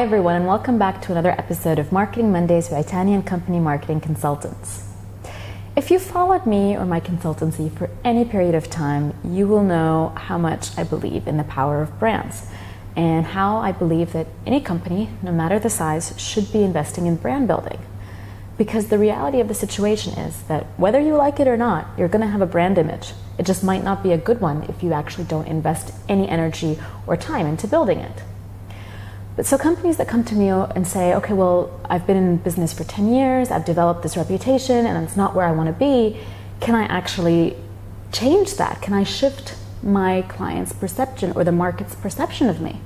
everyone, and welcome back to another episode of Marketing Mondays with Itani and Company Marketing Consultants. If you've followed me or my consultancy for any period of time, you will know how much I believe in the power of brands and how I believe that any company, no matter the size, should be investing in brand building. Because the reality of the situation is that whether you like it or not, you're going to have a brand image. It just might not be a good one if you actually don't invest any energy or time into building it. But so companies that come to me and say, okay, well, I've been in business for 10 years, I've developed this reputation, and it's not where I want to be, can I actually change that? Can I shift my client's perception or the market's perception of me?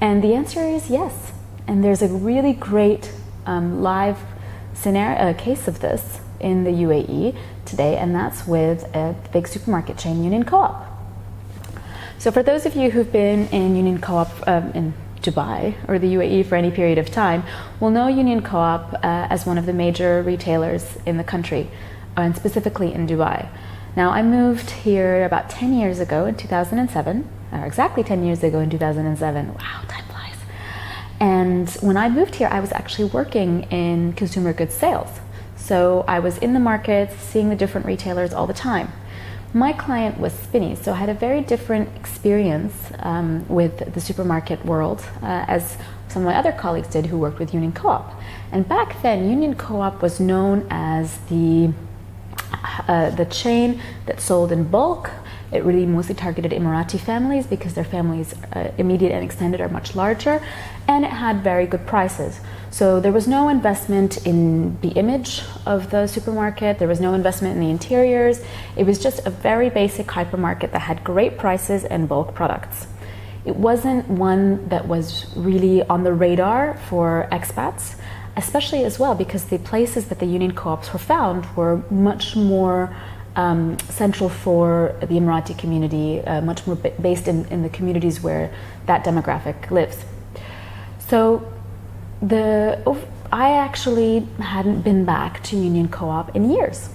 And the answer is yes. And there's a really great live scenario, case of this in the UAE today, and that's with a big supermarket chain, Union Co-op. So for those of you who've been in Union Co-op in Dubai or the UAE for any period of time will know Union Co-op as one of the major retailers in the country, and specifically in Dubai. Now, I moved here about 10 years ago in 2007, or exactly 10 years ago in 2007. Wow, time flies. And when I moved here, I was actually working in consumer goods sales. So I was in the markets, seeing the different retailers all the time. My client was Spinny, so I had a very different experience with the supermarket world as some of my other colleagues did who worked with Union Co-op. And back then, Union Co-op was known as the chain that sold in bulk. It really mostly targeted Emirati families because their families, immediate and extended, are much larger, and it had very good prices. So there was no investment in the image of the supermarket, there was no investment in the interiors. It was just a very basic hypermarket that had great prices and bulk products. It wasn't one that was really on the radar for expats, especially as well because the places that the Union Co-ops were found were much more central for the Emirati community, much more based in the communities where that demographic lives. So I actually hadn't been back to Union Co-op in years.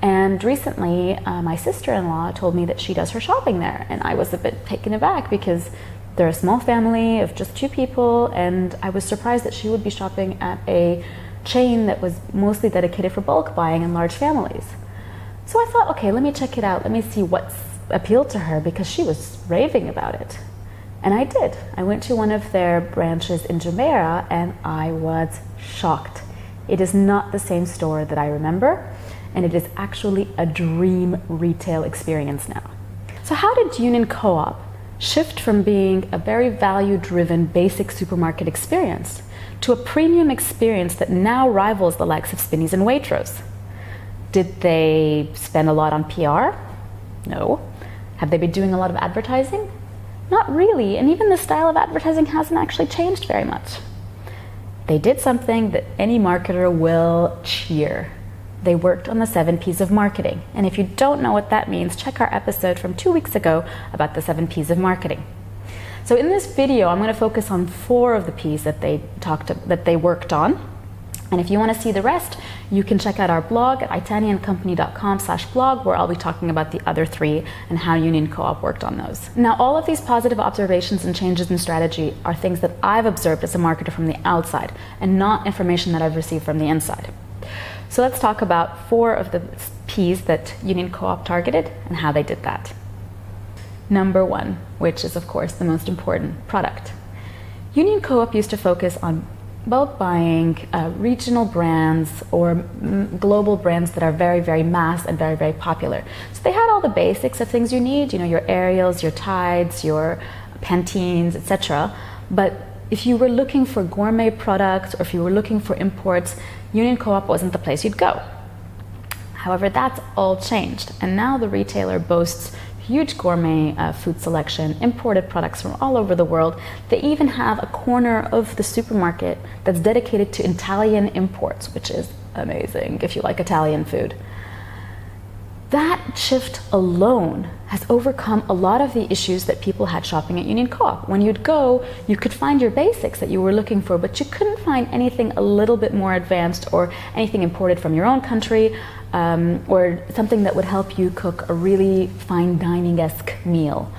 And recently, my sister-in-law told me that she does her shopping there. And I was a bit taken aback because they're a small family of just 2 people. And I was surprised that she would be shopping at a chain that was mostly dedicated for bulk buying and large families. So I thought, okay, let me check it out. Let me see what's appealed to her because she was raving about it. And I did. I went to one of their branches in Jumeirah and I was shocked. It is not the same store that I remember, and it is actually a dream retail experience now. So how did Union Co-op shift from being a very value-driven basic supermarket experience to a premium experience that now rivals the likes of Spinneys and Waitrose? Did they spend a lot on PR? No. Have they been doing a lot of advertising? Not really, and even the style of advertising hasn't actually changed very much. They did something that any marketer will cheer. They worked on the 7 P's of marketing. And if you don't know what that means, check our episode from 2 weeks ago about the 7 P's of marketing. So in this video, I'm going to focus on 4 of the P's that they worked on. And if you want to see the rest, you can check out our blog at itaniandcompany.com/blog, where I'll be talking about the other 3 and how Union Co-op worked on those. Now, all of these positive observations and changes in strategy are things that I've observed as a marketer from the outside and not information that I've received from the inside. So let's talk about 4 of the P's that Union Co-op targeted and how they did that. Number 1, which is of course the most important, product. Union Co-op used to focus on bulk buying regional brands or global brands that are very, very mass and very, very popular. So they had all the basics of things you need, your Ariels, your Tides, your Pantenes, etc. But if you were looking for gourmet products or if you were looking for imports, Union Co-op wasn't the place you'd go. However, that's all changed, and now the retailer boasts huge gourmet food selection, imported products from all over the world. They even have a corner of the supermarket that's dedicated to Italian imports, which is amazing if you like Italian food. That shift alone has overcome a lot of the issues that people had shopping at Union Co-op. When you'd go, you could find your basics that you were looking for, but you couldn't find anything a little bit more advanced or anything imported from your own country, or something that would help you cook a really fine dining-esque meal.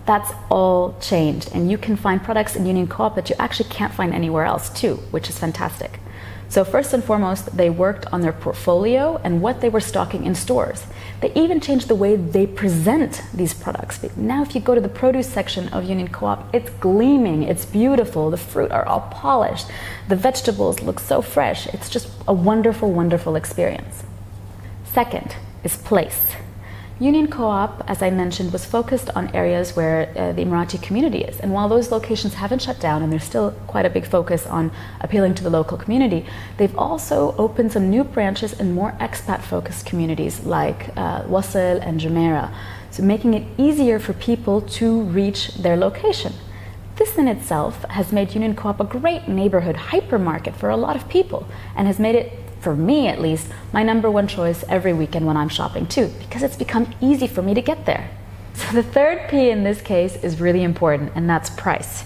That's all changed, and you can find products in Union Co-op that you actually can't find anywhere else too, which is fantastic. So first and foremost, they worked on their portfolio and what they were stocking in stores. They even changed the way they present these products. Now if you go to the produce section of Union Co-op, it's gleaming, it's beautiful, the fruit are all polished, the vegetables look so fresh. It's just a wonderful, wonderful experience. Second is place. Union Co-op, as I mentioned, was focused on areas where the Emirati community is. And while those locations haven't shut down and there's still quite a big focus on appealing to the local community, they've also opened some new branches in more expat-focused communities like Wasl and Jumeirah, so making it easier for people to reach their location. This in itself has made Union Co-op a great neighborhood hypermarket for a lot of people and has made it, for me at least, my '1 choice every weekend when I'm shopping too, because it's become easy for me to get there. So the third P in this case is really important, and that's price.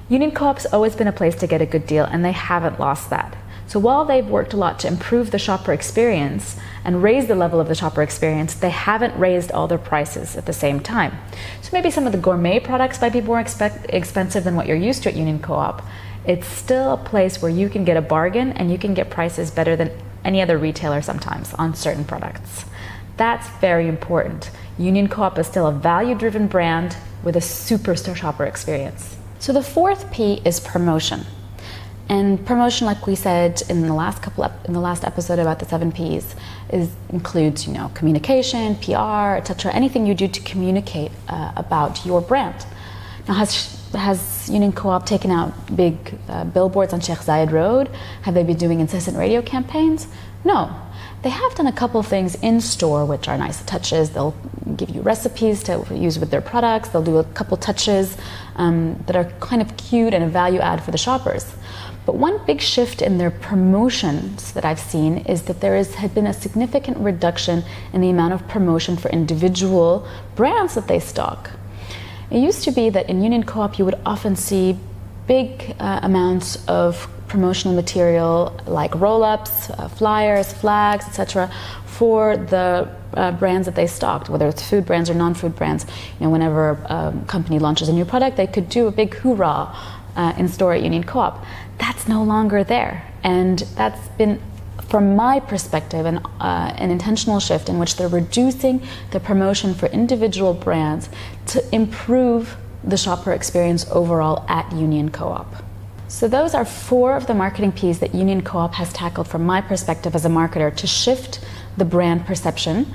Union Co-op's always been a place to get a good deal, and they haven't lost that. So while they've worked a lot to improve the shopper experience and raise the level of the shopper experience, they haven't raised all their prices at the same time. So maybe some of the gourmet products might be more expensive than what you're used to at Union Co-op. It's still a place where you can get a bargain and you can get prices better than any other retailer sometimes on certain products. That's very important. Union Co-op is still a value-driven brand with a super shopper experience. So the fourth P is promotion. And promotion, like we said in the last episode about the 7 Ps, includes communication, PR, etc. Anything you do to communicate about your brand. Now, has Union Co-op taken out big billboards on Sheikh Zayed Road? Have they been doing incessant radio campaigns? No. They have done a couple of things in store which are nice touches. They'll give you recipes to use with their products. They'll do a couple touches that are kind of cute and a value add for the shoppers. But one big shift in their promotions that I've seen is that there had been a significant reduction in the amount of promotion for individual brands that they stock. It used to be that in Union Co-op you would often see big amounts of promotional material like roll-ups, flyers, flags, etc. for the brands that they stocked, whether it's food brands or non-food brands. Whenever a company launches a new product, they could do a big hoorah in store at Union Co-op. That's no longer there, and that's been, from my perspective, an intentional shift in which they're reducing the promotion for individual brands to improve the shopper experience overall at Union Co-op. So those are 4 of the marketing Ps that Union Co-op has tackled from my perspective as a marketer to shift the brand perception.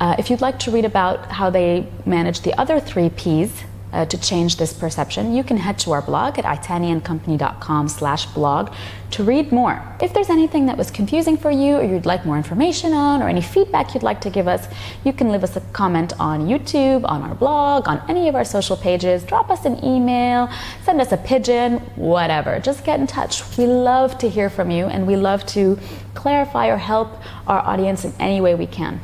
If you'd like to read about how they manage the other 3 Ps to change this perception, you can head to our blog at itaniandcompany.com/blog to read more. If there's anything that was confusing for you or you'd like more information on, or any feedback you'd like to give us, you can leave us a comment on YouTube, on our blog, on any of our social pages, drop us an email, send us a pigeon, whatever. Just get in touch. We love to hear from you, and we love to clarify or help our audience in any way we can.